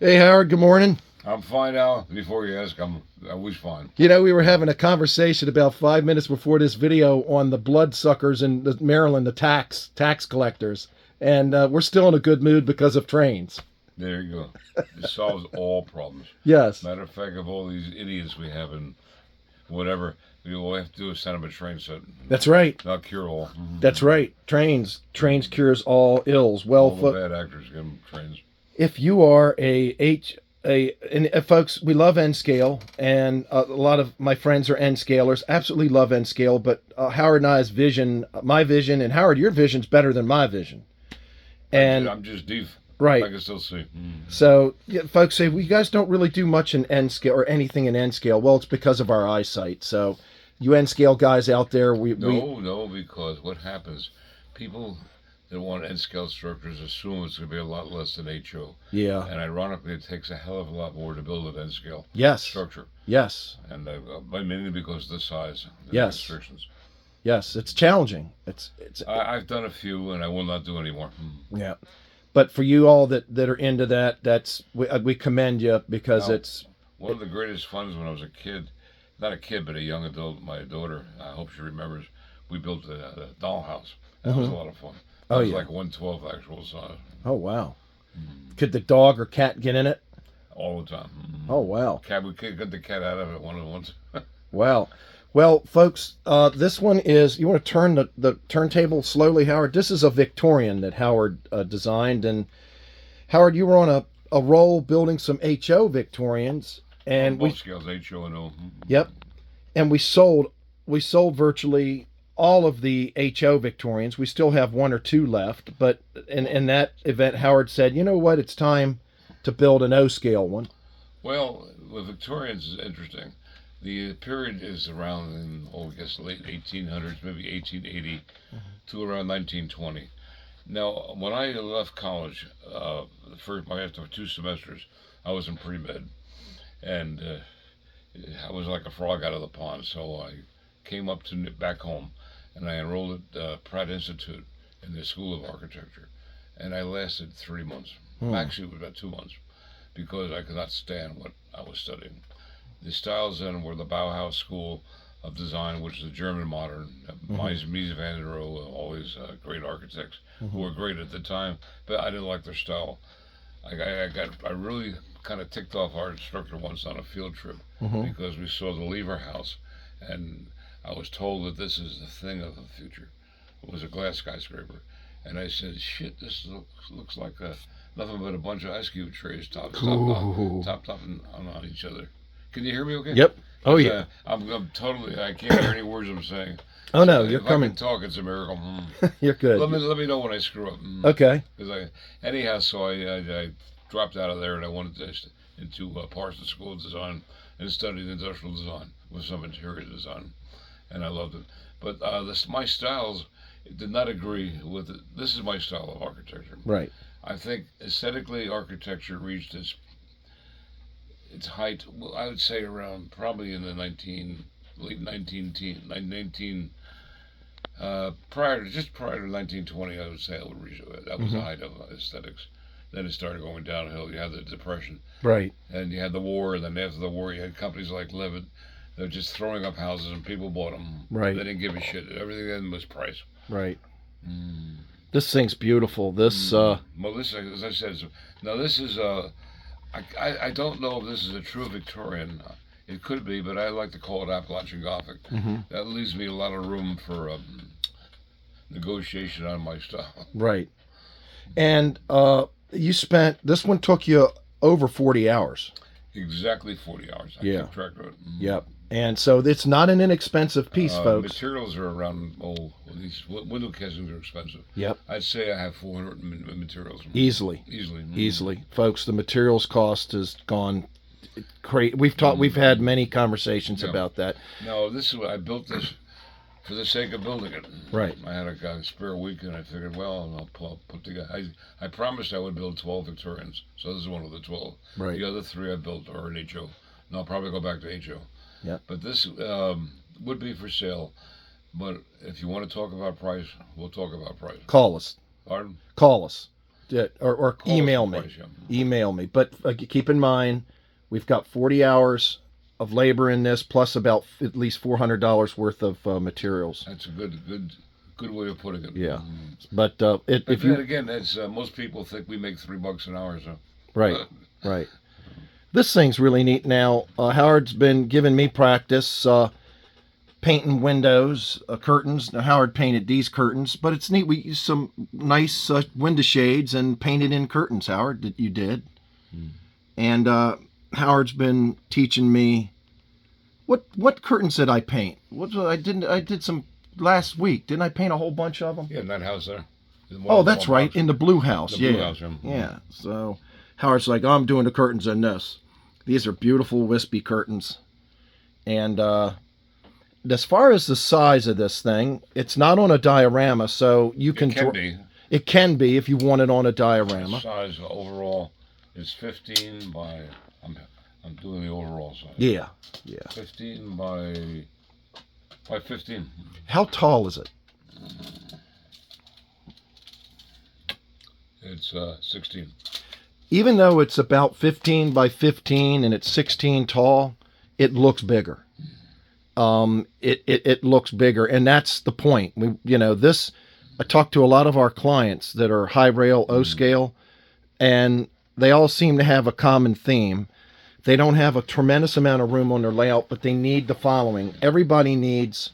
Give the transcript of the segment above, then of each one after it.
Hey, Howard, good morning. I'm fine now. Before you ask, I was fine. You know, we were having a conversation about 5 minutes before this video on the bloodsuckers in Maryland, the tax collectors, and we're still in a good mood because of trains. There you go. It solves all problems. Yes. Matter of fact, of all these idiots we have in whatever, all we have to do is send them a train set. That's right. Not cure all. That's right. Trains cures all ills. Well, all the bad actors give them trains. If you are and folks, we love N scale, and a lot of my friends are N scalers. Absolutely love N scale, but Howard and I's vision, my vision, and Howard, your vision's better than my vision. And I'm just deep. Right. I can still see. So, yeah, folks say, well, you guys don't really do much in N scale or anything in N scale. Well, it's because of our eyesight. So, you N scale guys out there, No, because what happens, people that want N scale structures assume it's going to be a lot less than HO. Yeah. And ironically, it takes a hell of a lot more to build an N scale structure. Yes. And mainly because of the size. Yes. Restrictions. Yes, it's challenging. I've done a few, and I will not do any more. Yeah. But for you all that are into that, we commend you because it's one of the greatest funs when I was a kid, not a kid but a young adult. My daughter, I hope she remembers, we built a dollhouse. That was a lot of fun. It was like 1/12 actual size. Oh wow! Could the dog or cat get in it? All the time. Oh wow! We could get the cat out of it once. Wow. Well, folks, this one is, you want to turn the turntable slowly, Howard? This is a Victorian that Howard designed. And Howard, you were on a roll building some HO Victorians. And both scales, HO and O. Yep. And we sold virtually all of the HO Victorians. We still have one or two left. But in that event, Howard said, you know what, it's time to build an O scale one. Well, with Victorians is interesting. The period is around, I guess, late 1800s, maybe 1880 to around 1920. Now, when I left college, after 2 semesters, I was in pre-med, and I was like a frog out of the pond. So I came back home, and I enrolled at Pratt Institute in the School of Architecture, and I lasted 3 months. Actually, it was about 2 months, because I could not stand what I was studying. The styles then were the Bauhaus School of Design, which is the German modern. Mies van der Rohe, always great architects who were great at the time, but I didn't like their style. I really kind of ticked off our instructor once on a field trip because we saw the Lever House, and I was told that this is the thing of the future. It was a glass skyscraper, and I said, "Shit, this looks like nothing but a bunch of ice cube trays topped on each other." Can you hear me okay? Yep. Oh, yeah. I'm totally, I can't hear any words I'm saying. Oh, no, you're if coming. I can talk, it's a miracle. You're good. Let me know when I screw up. Okay. Anyhow, so I dropped out of there, and I went into Parsons School of Design and studied industrial design with some interior design, and I loved it. But my styles did not agree with it. This is my style of architecture. Right. I think aesthetically, architecture reached its height, well, I would say around probably in the late 19 prior to 1920, I would say I would reach it. That was the height of aesthetics. Then it started going downhill. You had the Depression, right, and you had the war. And then after the war, you had companies like Levitt. They were just throwing up houses, and people bought them. Right. They didn't give a shit. Everything then was price. Right. This thing's beautiful. This. Well, this, as I said, now this is I don't know if this is a true Victorian. It could be, but I like to call it Appalachian Gothic. That leaves me a lot of room for negotiation on my style. Right. And this one took you over 40 hours. Exactly 40 hours. I kept track of it. Yep. And so it's not an inexpensive piece, folks. Materials are around, these window casings are expensive. Yep. I'd say I have 400 materials. Easily. Folks, the materials cost has gone crazy. We've had many conversations about that. No, I built this for the sake of building it. Right. I had a spare week, and I figured, well, I'll put together. I promised I would build 12 Victorians, so this is one of the 12. Right. The other 3 I built are in HO. And I'll probably go back to HO. Yeah. But this would be for sale. But if you want to talk about price, we'll talk about price. Call us. Pardon? Call us. or Call us email for me. price, yeah. Email me. But keep in mind, we've got 40 hours of labor in this, plus about at least $400 worth of materials. That's a good way of putting it. Yeah. But But if then you again, that's most people think we make $3 an hour. So right, right. This thing's really neat. Now, Howard's been giving me practice painting windows, curtains. Now, Howard painted these curtains, but it's neat. We used some nice window shades and painted in curtains, Howard, that you did. And Howard's been teaching me what curtains did I paint? I did some last week. Didn't I paint a whole bunch of them? yeah, in that house there. Oh, that's right, House. in the blue house. The Yeah. blue house, yeah. Yeah. So Howard's like, oh, I'm doing the curtains in this. These are beautiful wispy curtains. And as far as the size of this thing, it's not on a diorama, so you can. It can be. It can be if you want it on a The diorama. size overall is 15 by. I'm doing the overall size. Yeah. Yeah. 15 by 15. How tall is it? It's 16. Even though it's about 15 by 15 and it's 16 tall, it looks bigger. It looks bigger, and that's the point. I talked to a lot of our clients that are high rail O scale, and they all seem to have a common theme. They don't have a tremendous amount of room on their layout, but they need the following. Everybody needs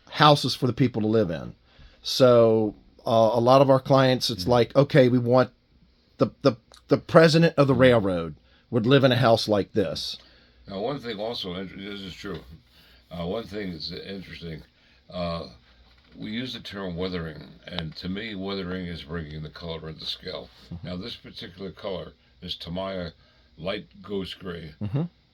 houses for the people to live in. So a lot of our clients, it's like, okay, we want the president of the railroad would live in a house like this. Now, one thing also, this is true. One thing that's interesting, we use the term weathering, and to me, weathering is bringing the color into scale. Now, this particular color is Tamiya light ghost gray,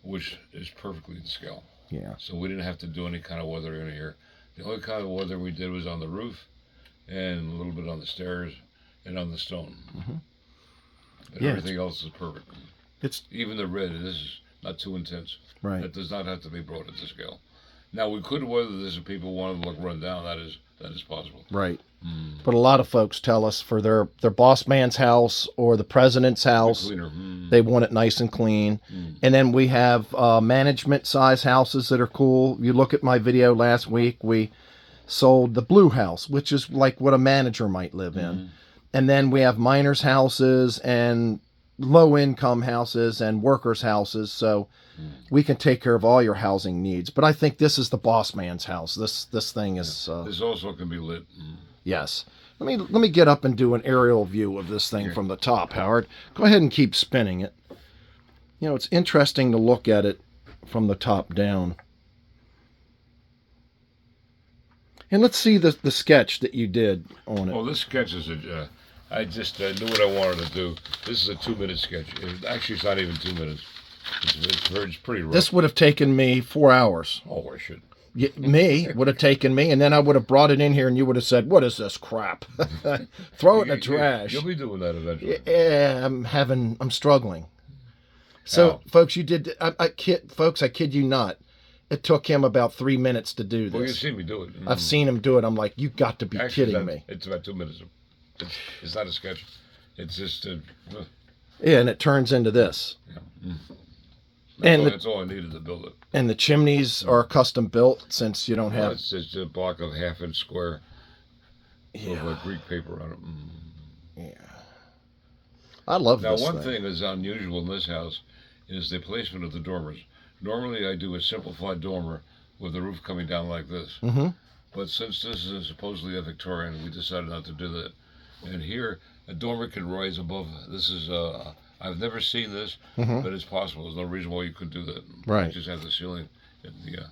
which is perfectly in scale. Yeah. So we didn't have to do any kind of weathering in here. The only kind of weathering we did was on the roof, and a little bit on the stairs, and on the stone. But Yeah, everything else is perfect. It's Even the red, this is not too intense. right. It does not have to be brought into scale. Now, we could weather this if people wanted to look run down. That is possible. Right. But a lot of folks tell us for their boss man's house or the president's house, Cleaner. they want it nice and clean. And then we have management size houses that are cool. You look at my video last week, we sold the blue house, which is like what a manager might live in. And then we have miners' houses and low income houses and workers' houses. So we can take care of all your housing needs. But I think this is the boss man's house. This thing is This also can be lit. yes. Let me get up and do an aerial view of this thing from the top, Howard. Go ahead and keep spinning it. It's interesting to look at it from the top down. And let's see the sketch that you did on it. Well, this sketch is I just knew what I wanted to do. This is a 2-minute sketch. Actually, it's not even 2 minutes. It's pretty rough. This would have taken me 4 hours. Oh, I should. Me would have taken me, and then I would have brought it in here, and you would have said, "What is this crap? Throw it in the trash." You'll be doing that eventually. Yeah, I'm struggling. So, folks, you did. I kid you not. It took him about 3 minutes to do this. Well, you've seen me do it. I've seen him do it. I'm like, you got to be kidding me. It's about 2 minutes. It's not a sketch. It's just Yeah, and it turns into this. Yeah. And That's all I needed to build it. And the chimneys are custom built since you don't have. It's just a block of 1/2-inch square Yeah. with Greek paper on it. Yeah. I love Now, this one thing. thing that's unusual in this house is the placement of the dormers. Normally, I do a simplified dormer with the roof coming down like this. But since this is supposedly a Victorian, we decided not to do that. And here, a dormer can rise above. This is I've never seen this, but it's possible. There's no reason why you couldn't do that. Right. You just have the ceiling in the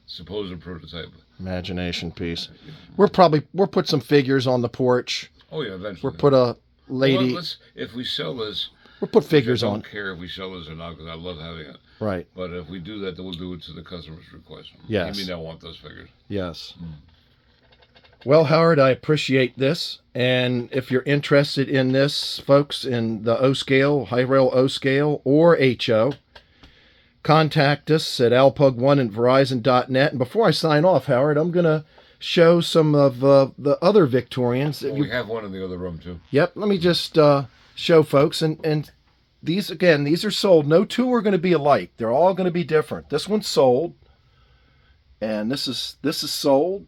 supposed prototype. Imagination piece. We'll put some figures on the porch. Oh yeah, eventually. We'll put a lady. Well, if we sell this, we'll put figures I on. don't care if we sell this or not because I love having it. Right. But if we do that, then we'll do it to the customer's request. Yes. You may not want those figures. Yes. Well, Howard, I appreciate this. And if you're interested in this, folks, in the O scale, high rail O scale, or HO, contact us at alpug1 and verizon.net. And before I sign off, Howard, I'm going to show some of the other Victorians. Well, we have one in the other room too. Yep. Let me just show folks. And these, again, these are sold. No two are going to be alike. They're all going to be different. This one's sold. And this is sold.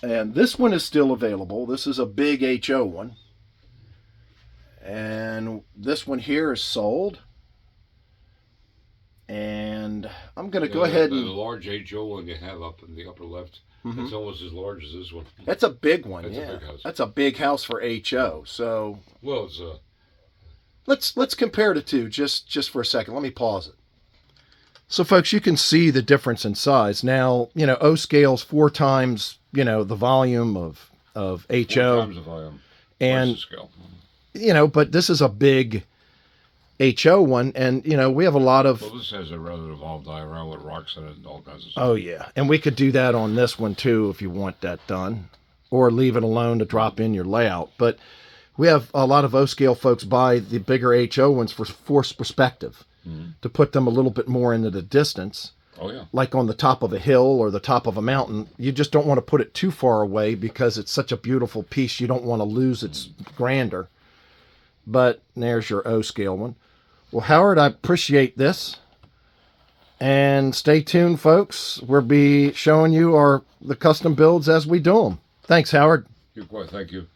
And this one is still available. This is a big HO one. And this one here is sold. And I'm going to go ahead and... The large HO one you have up in the upper left, it's almost as large as this one. That's a big one, That's yeah. a big house. That's a big house for HO. So... Well, it's Let's compare the two just for a second. Let me pause it. So, folks, you can see the difference in size. Now, O scale's 4 times, the volume of HO. 4 times the volume. And, scale. But this is a big HO one. And, we have a lot of... Well, this has a rather evolved diagram with rocks in it and all kinds of stuff. Oh, yeah. And we could do that on this one, too, if you want that done. Or leave it alone to drop in your layout. But we have a lot of O-scale folks buy the bigger HO ones for forced perspective, to put them a little bit more into the distance. Oh, yeah. Like on the top of a hill or the top of a mountain. You just don't want to put it too far away because it's such a beautiful piece. You don't want to lose its grandeur. But there's your O-scale one. Well, Howard, I appreciate this. And stay tuned, folks. We'll be showing you the custom builds as we do them. Thanks, Howard. Thank you.